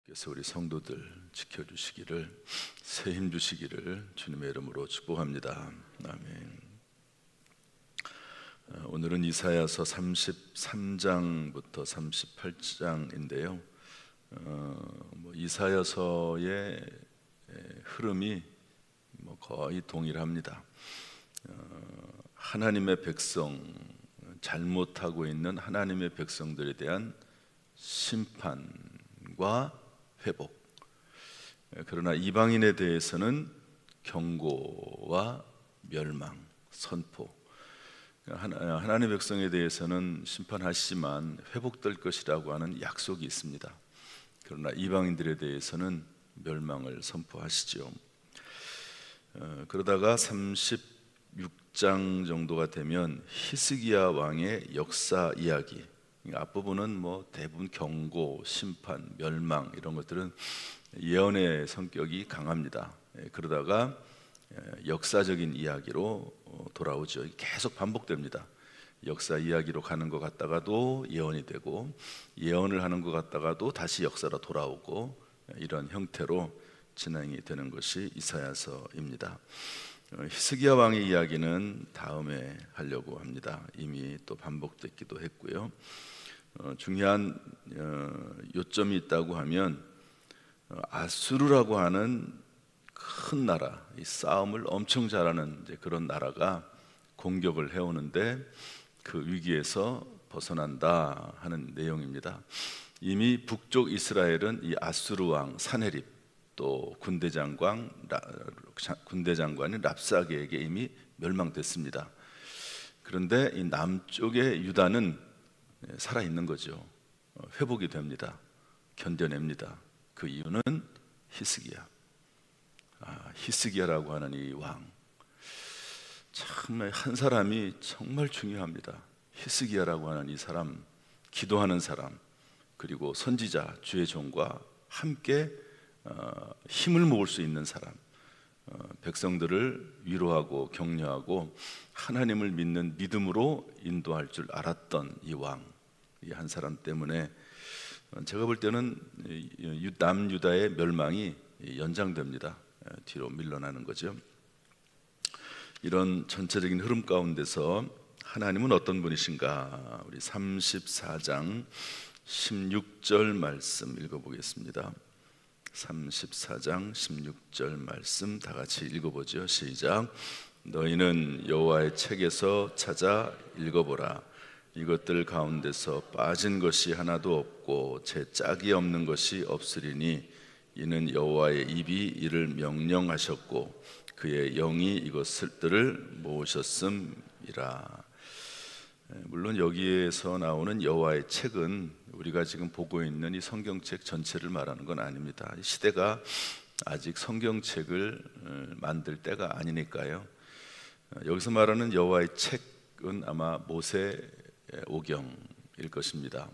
그래서 우리 성도들 지켜주시기를, 새 힘 주시기를 주님의 이름으로 축복합니다. 아멘. 오늘은 이사야서 33장부터 38장인데요. 이사야서의 흐름이 거의 동일합니다. 하나님의 백성, 잘못하고 있는 하나님의 백성들에 대한 심판과 회복. 그러나 이방인에 대해서는 경고와 멸망, 선포. 하나님의 백성에 대해서는 심판하시지만 회복될 것이라고 하는 약속이 있습니다. 그러나 이방인들에 대해서는 멸망을 선포하시죠. 그러다가 36장 정도가 되면 히스기야 왕의 역사 이야기, 앞부분은 대부분 경고, 심판, 멸망 이런 것들은 예언의 성격이 강합니다. 그러다가 역사적인 이야기로 돌아오죠. 계속 반복됩니다. 역사 이야기로 가는 것 같다가도 예언이 되고, 예언을 하는 것 같다가도 다시 역사로 돌아오고, 이런 형태로 진행이 되는 것이 이사야서입니다. 히스기야 왕의 이야기는 다음에 하려고 합니다. 이미 또 반복됐기도 했고요. 중요한 요점이 있다고 하면 아수르라고 하는 큰 나라, 이 싸움을 엄청 잘하는 그런 나라가 공격을 해오는데 그 위기에서 벗어난다 하는 내용입니다. 이미 북쪽 이스라엘은 이 아수르 왕 사네립, 또 군대 장관인 랍사게에게 이미 멸망됐습니다. 그런데 이 남쪽의 유다는 살아 있는 거죠. 회복이 됩니다. 견뎌냅니다. 그 이유는 히스기야. 히스기야라고 하는 이 왕, 참 한 사람이 정말 중요합니다. 히스기야라고 하는 이 사람, 기도하는 사람, 그리고 선지자 주의 종과 함께 힘을 모을 수 있는 사람, 백성들을 위로하고 격려하고 하나님을 믿는 믿음으로 인도할 줄 알았던 이 왕, 이 한 사람 때문에 제가 볼 때는 남유다의 멸망이 연장됩니다. 뒤로 밀려나는 거죠. 이런 전체적인 흐름 가운데서 하나님은 어떤 분이신가? 우리 34장 16절 말씀 읽어보겠습니다. 34장 16절 말씀 다 같이 읽어보죠. 시작. 너희는 여호와의 책에서 찾아 읽어보라. 이것들 가운데서 빠진 것이 하나도 없고 제 짝이 없는 것이 없으리니 이는 여호와의 입이 이를 명령하셨고 그의 영이 이것들을 모으셨음이라. 물론 여기에서 나오는 여호와의 책은 우리가 지금 보고 있는 이 성경책 전체를 말하는 건 아닙니다. 시대가 아직 성경책을 만들 때가 아니니까요. 여기서 말하는 여호와의 책은 아마 모세 오경일 것입니다.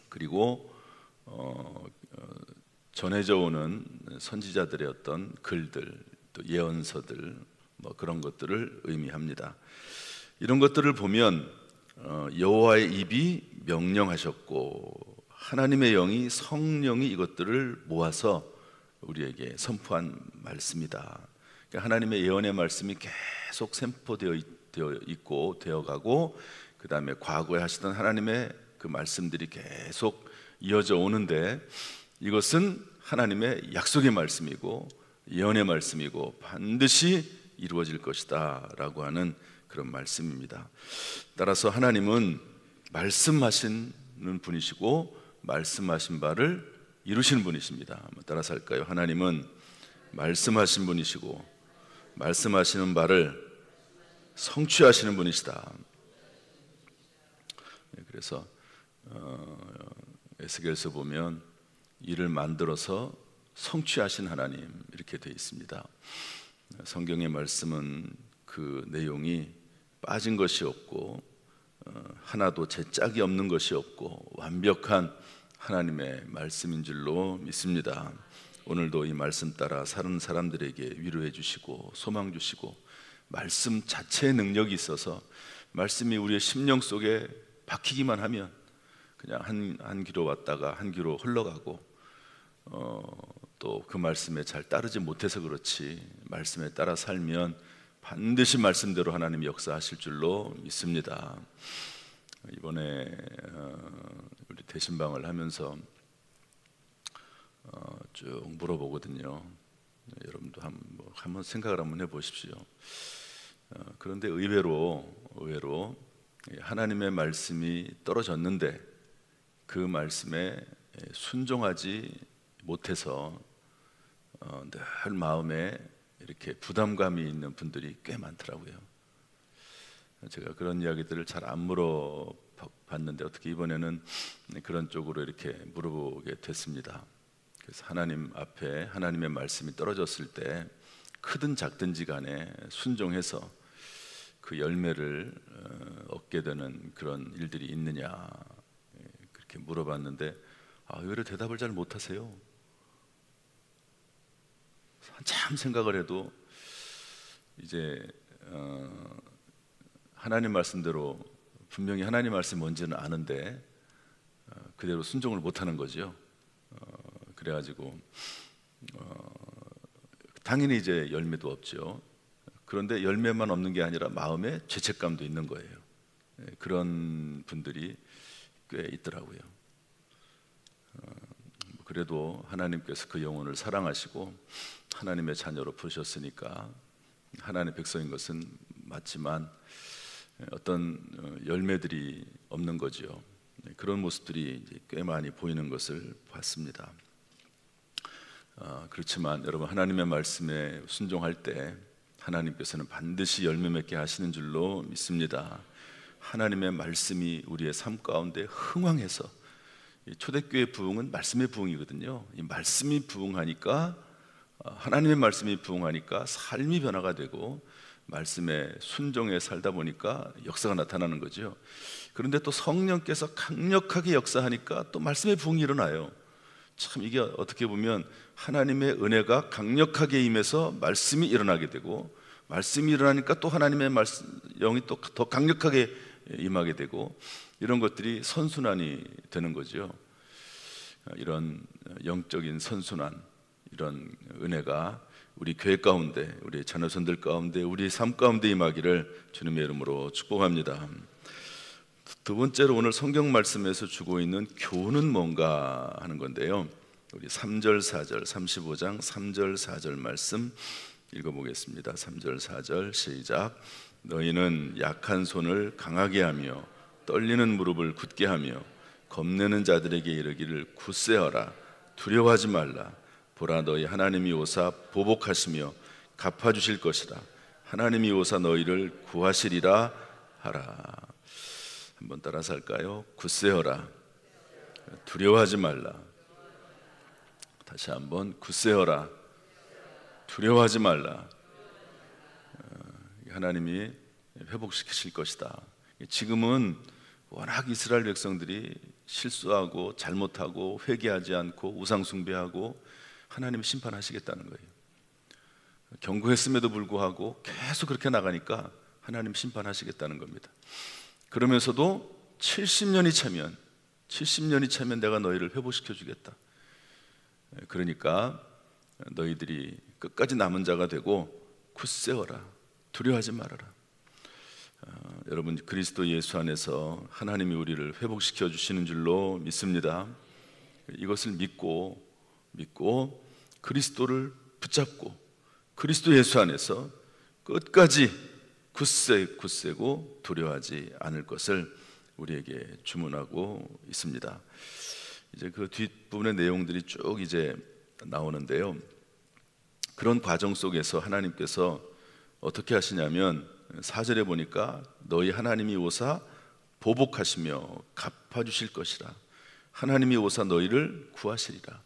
그리고 전해져 오는 선지자들의 어떤 글들, 또 예언서들, 그런 것들을 의미합니다. 이런 것들을 보면 여호와의 입이 명령하셨고 하나님의 영이, 성령이 이것들을 모아서 우리에게 선포한 말씀이다. 그러니까 하나님의 예언의 말씀이 계속 선포되어 있고 되어가고, 그 다음에 과거에 하시던 하나님의 그 말씀들이 계속 이어져 오는데, 이것은 하나님의 약속의 말씀이고 예언의 말씀이고 반드시 이루어질 것이다 라고 하는 그런 말씀입니다. 따라서 하나님은 말씀하시는 분이시고 말씀하신 바를 이루시는 분이십니다. 따라서 할까요? 하나님은 말씀하신 분이시고 말씀하시는 바를 성취하시는 분이시다. 그래서 에스겔서 보면 이를 만들어서 성취하신 하나님, 이렇게 되어 있습니다. 성경의 말씀은 그 내용이 빠진 것이 없고 하나도 제 짝이 없는 것이 없고 완벽한 하나님의 말씀인 줄로 믿습니다. 오늘도 이 말씀 따라 사는 사람들에게 위로해 주시고 소망 주시고, 말씀 자체의 능력이 있어서 말씀이 우리의 심령 속에 박히기만 하면 그냥 한 귀로 왔다가 한 귀로 흘러가고, 또 그 말씀에 잘 따르지 못해서 그렇지, 말씀에 따라 살면 반드시 말씀대로 하나님이 역사하실 줄로 믿습니다. 이번에 우리 대신방을 하면서 쭉 물어보거든요. 여러분도 한번 생각을 한번 해보십시오. 그런데 의외로 하나님의 말씀이 떨어졌는데 그 말씀에 순종하지 못해서 늘 마음에 이렇게 부담감이 있는 분들이 꽤 많더라고요. 제가 그런 이야기들을 잘 안 물어봤는데 어떻게 이번에는 그런 쪽으로 이렇게 물어보게 됐습니다. 그래서 하나님 앞에 하나님의 말씀이 떨어졌을 때 크든 작든지 간에 순종해서 그 열매를 얻게 되는 그런 일들이 있느냐, 그렇게 물어봤는데 의외로 대답을 잘 못하세요. 한참 생각을 해도 이제 하나님 말씀대로, 분명히 하나님 말씀이 뭔지는 아는데 그대로 순종을 못하는 거죠. 그래가지고 당연히 이제 열매도 없죠. 그런데 열매만 없는 게 아니라 마음에 죄책감도 있는 거예요. 그런 분들이 꽤 있더라고요. 그래도 하나님께서 그 영혼을 사랑하시고 하나님의 자녀로 부르셨으니까 하나님의 백성인 것은 맞지만 어떤 열매들이 없는 거죠. 그런 모습들이 이제 꽤 많이 보이는 것을 봤습니다. 그렇지만 여러분, 하나님의 말씀에 순종할 때 하나님께서는 반드시 열매 맺게 하시는 줄로 믿습니다. 하나님의 말씀이 우리의 삶 가운데 흥왕해서, 초대교회 부흥은 말씀의 부흥이거든요. 이 말씀이 부흥하니까, 하나님의 말씀이 부흥하니까 삶이 변화가 되고 말씀에 순종해 살다 보니까 역사가 나타나는 거죠. 그런데 또 성령께서 강력하게 역사하니까 또 말씀의 부흥이 일어나요. 참, 이게 어떻게 보면 하나님의 은혜가 강력하게 임해서 말씀이 일어나게 되고, 말씀이 일어나니까 또 하나님의 영이 또 더 강력하게 임하게 되고, 이런 것들이 선순환이 되는 거죠. 이런 영적인 선순환, 이런 은혜가 우리 교회 가운데, 우리 자녀손들 가운데, 우리 삶 가운데 임하기를 주님의 이름으로 축복합니다. 두 번째로 오늘 성경 말씀에서 주고 있는 교훈은 뭔가 하는 건데요, 우리 3절 4절 35장 3절 4절 말씀 읽어보겠습니다. 3절 4절 시작. 너희는 약한 손을 강하게 하며 떨리는 무릎을 굳게 하며 겁내는 자들에게 이르기를 굳세어라, 두려워하지 말라. 보라, 너희 하나님이 오사 보복하시며 갚아주실 것이라. 하나님이 오사 너희를 구하시리라 하라. 한번 따라서 할까요? 굳세어라, 두려워하지 말라. 다시 한번, 굳세어라, 두려워하지 말라. 하나님이 회복시키실 것이다. 지금은 워낙 이스라엘 백성들이 실수하고 잘못하고 회개하지 않고 우상 숭배하고 하나님이 심판하시겠다는 거예요. 경고했음에도 불구하고 계속 그렇게 나가니까 하나님 심판하시겠다는 겁니다. 그러면서도 70년이 차면 내가 너희를 회복시켜 주겠다. 그러니까 너희들이 끝까지 남은 자가 되고 굳세어라, 두려워하지 말아라. 여러분, 그리스도 예수 안에서 하나님이 우리를 회복시켜 주시는 줄로 믿습니다. 이것을 믿고 그리스도를 붙잡고 그리스도 예수 안에서 끝까지 굳세고 두려워하지 않을 것을 우리에게 주문하고 있습니다. 이제 그 뒷부분의 내용들이 쭉 이제 나오는데요, 그런 과정 속에서 하나님께서 어떻게 하시냐면 4절에 보니까 너희 하나님이 오사 보복하시며 갚아주실 것이라. 하나님이 오사 너희를 구하시리라.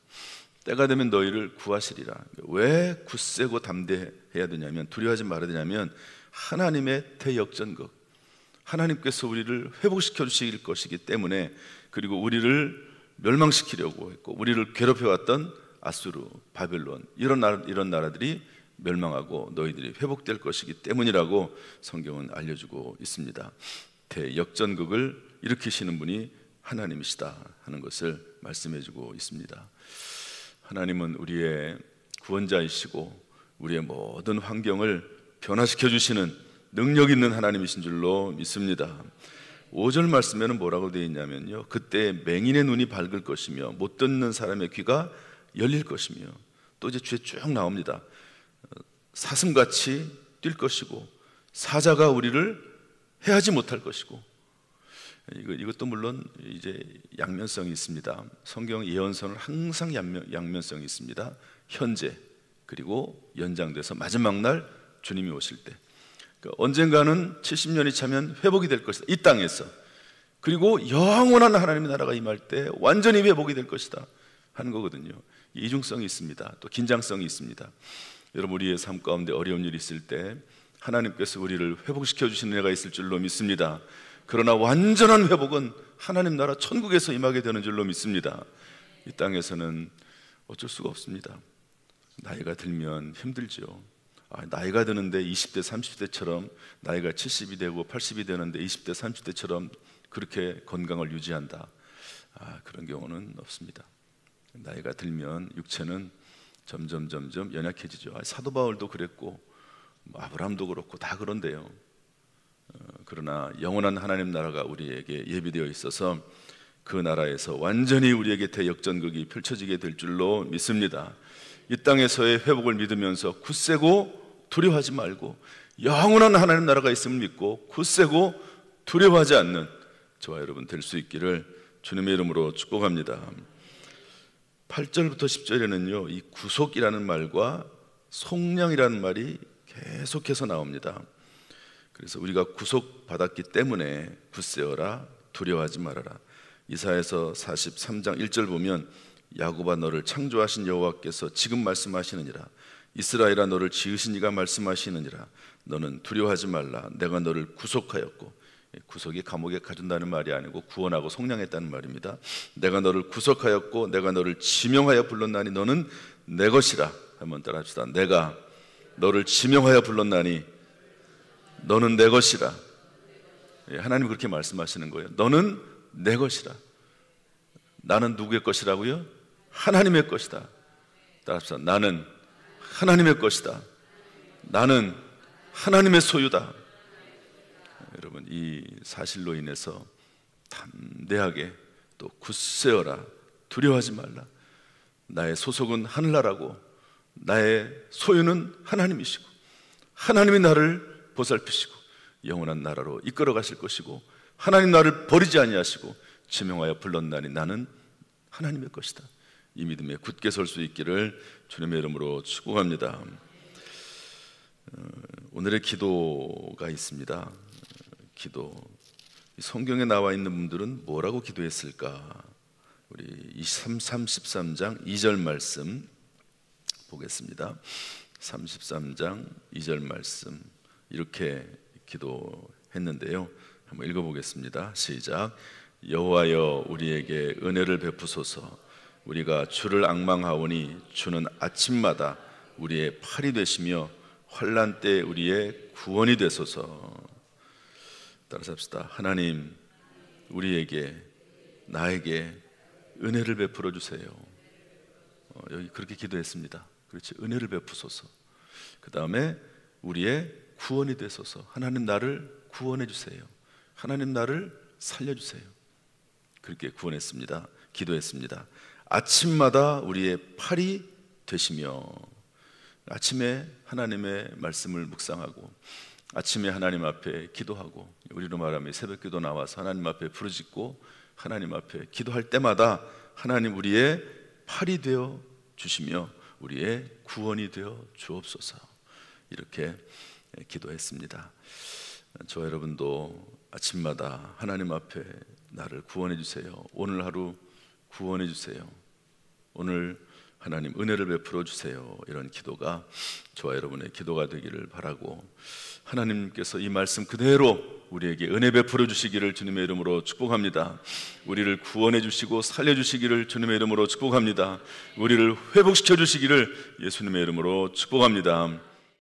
때가 되면 너희를 구하시리라. 왜 굳세고 담대해야 되냐면, 두려워하지 말아야 되냐면, 하나님의 대역전극, 하나님께서 우리를 회복시켜 주실 것이기 때문에, 그리고 우리를 멸망시키려고 했고 우리를 괴롭혀왔던 아수르, 바벨론, 이런 나라들이 멸망하고 너희들이 회복될 것이기 때문이라고 성경은 알려주고 있습니다. 대역전극을 일으키시는 분이 하나님이시다 하는 것을 말씀해주고 있습니다. 하나님은 우리의 구원자이시고 우리의 모든 환경을 변화시켜 주시는 능력 있는 하나님이신 줄로 믿습니다. 5절 말씀에는 뭐라고 되어 있냐면요, 그때 맹인의 눈이 밝을 것이며 못 듣는 사람의 귀가 열릴 것이며, 또 이제 뒤에 쭉 나옵니다. 사슴같이 뛸 것이고 사자가 우리를 해하지 못할 것이고. 이것도 물론 이제 양면성이 있습니다. 성경 예언서는 항상 양면성이 있습니다. 현재 그리고 연장돼서 마지막 날 주님이 오실 때, 그러니까 언젠가는 70년이 차면 회복이 될 것이다, 이 땅에서. 그리고 영원한 하나님의 나라가 임할 때 완전히 회복이 될 것이다 하는 거거든요. 이중성이 있습니다. 또 긴장성이 있습니다. 여러분, 우리의 삶 가운데 어려운 일이 있을 때 하나님께서 우리를 회복시켜 주시는 은혜가 있을 줄로 믿습니다. 그러나 완전한 회복은 하나님 나라 천국에서 임하게 되는 줄로 믿습니다. 이 땅에서는 어쩔 수가 없습니다. 나이가 들면 힘들죠. 나이가 드는데 20대 30대처럼 나이가 70이 되고 80이 되는데 20대 30대처럼 그렇게 건강을 유지한다, 그런 경우는 없습니다. 나이가 들면 육체는 점점 연약해지죠. 사도 바울도 그랬고 아브라함도 그렇고 다 그런데요. 그러나 영원한 하나님 나라가 우리에게 예비되어 있어서 그 나라에서 완전히 우리에게 대역전극이 펼쳐지게 될 줄로 믿습니다. 이 땅에서의 회복을 믿으면서 굳세고 두려워하지 말고 영원한 하나님 나라가 있음을 믿고 굳세고 두려워하지 않는 저와 여러분 될 수 있기를 주님의 이름으로 축복합니다. 8절부터 10절에는요, 이 구속이라는 말과 속량이라는 말이 계속해서 나옵니다. 그래서 우리가 구속받았기 때문에 굳세어라, 두려워하지 말아라. 이사야서 43장 1절 보면 야곱아, 너를 창조하신 여호와께서 지금 말씀하시느니라. 이스라엘아, 너를 지으신 이가 말씀하시느니라. 너는 두려워하지 말라. 내가 너를 구속하였고, 구속이 감옥에 가둔다는 말이 아니고 구원하고 속량했다는 말입니다. 내가 너를 구속하였고 내가 너를 지명하여 불렀나니 너는 내 것이라. 한번 따라합시다. 내가 너를 지명하여 불렀나니 너는 내 것이라. 하나님 그렇게 말씀하시는 거예요. 너는 내 것이라. 나는 누구의 것이라고요? 하나님의 것이다. 따라합시다. 나는 하나님의 것이다. 나는 하나님의 소유다. 여러분, 이 사실로 인해서 담대하게 또 굳세어라, 두려워하지 말라. 나의 소속은 하늘나라고 나의 소유는 하나님이시고 하나님이 나를 보살피시고 영원한 나라로 이끌어 가실 것이고 하나님 나를 버리지 아니하시고 지명하여 불렀나니 나는 하나님의 것이다. 이 믿음에 굳게 설 수 있기를 주님의 이름으로 축복합니다. 오늘의 기도가 있습니다. 기도. 성경에 나와 있는 분들은 뭐라고 기도했을까? 우리 33장 2절 말씀 보겠습니다. 33장 2절 말씀 이렇게 기도했는데요. 한번 읽어보겠습니다. 시작. 여호와여, 우리에게 은혜를 베푸소서. 우리가 주를 앙망하오니 주는 아침마다 우리의 팔이 되시며 환난 때 우리의 구원이 되소서. 따라서 합시다. 하나님, 우리에게, 나에게 은혜를 베풀어 주세요. 여기 그렇게 기도했습니다. 그렇지, 은혜를 베푸소서. 그 다음에 우리의 구원이 되소서. 하나님 나를 구원해 주세요. 하나님 나를 살려주세요. 그렇게 구원했습니다. 기도했습니다. 아침마다 우리의 팔이 되시며, 아침에 하나님의 말씀을 묵상하고 아침에 하나님 앞에 기도하고, 우리로 말하면 새벽기도 나와서 하나님 앞에 부르짖고 하나님 앞에 기도할 때마다 하나님 우리의 팔이 되어 주시며 우리의 구원이 되어 주옵소서. 이렇게 기도했습니다. 저와 여러분도 아침마다 하나님 앞에 나를 구원해 주세요. 오늘 하루 구원해 주세요. 오늘 하나님 은혜를 베풀어 주세요. 이런 기도가 저와 여러분의 기도가 되기를 바라고, 하나님께서 이 말씀 그대로 우리에게 은혜 베풀어 주시기를 주님의 이름으로 축복합니다. 우리를 구원해 주시고 살려 주시기를 주님의 이름으로 축복합니다. 우리를 회복시켜 주시기를 예수님의 이름으로 축복합니다.